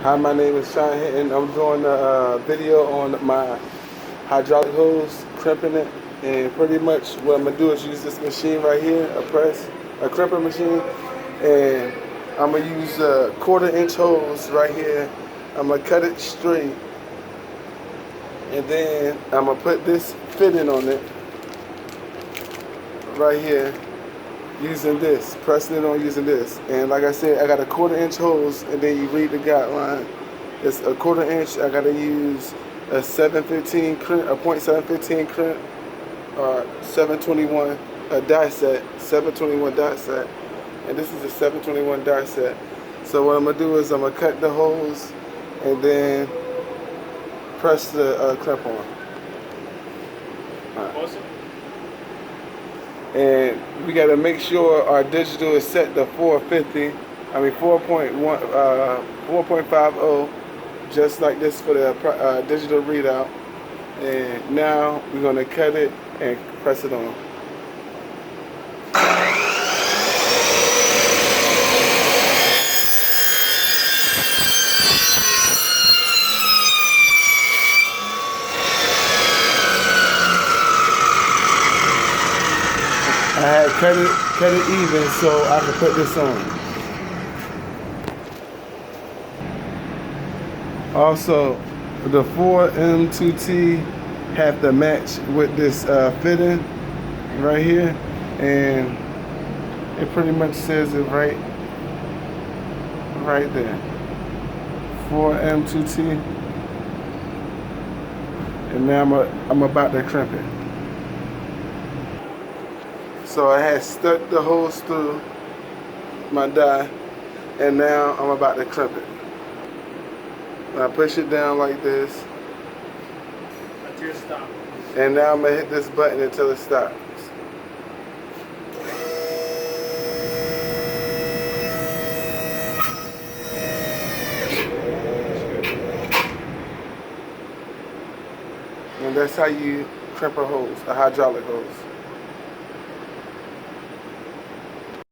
Hi, my name is Sean Hinton. I'm doing a video on my hydraulic hose, crimping it, and pretty much what I'm gonna do is use this machine right here, a crimper machine, and I'm gonna use a 1/4 inch hose right here. I'm gonna cut it straight, and then I'm gonna put this fitting on it right here, using this, pressing it on using this. And like I said, I got a 1/4 inch hose, and then you read the guideline. It's a 1/4 inch. I gotta use a 715 crimp, a .715 crimp, or 721 a die set, 721 die set, and this is a 721 die set. So what I'm gonna do is I'm gonna cut the hose and then press the crimp on. Awesome. And we got to make sure our digital is set to 450. I mean 4.1, 4.50, just like this for the digital readout. And now we're going to cut it and press it on. I had cut it even so I could put this on. Also, the 4M2T have to match with this fitting right here, and it pretty much says it right there. 4M2T, and now I'm about to crimp it. So I had stuck the hose through my die, and now I'm about to crimp it. I push it down like this, Until it stops. and now I'm gonna hit this button until it stops. And that's how you crimp a hose, a hydraulic hose.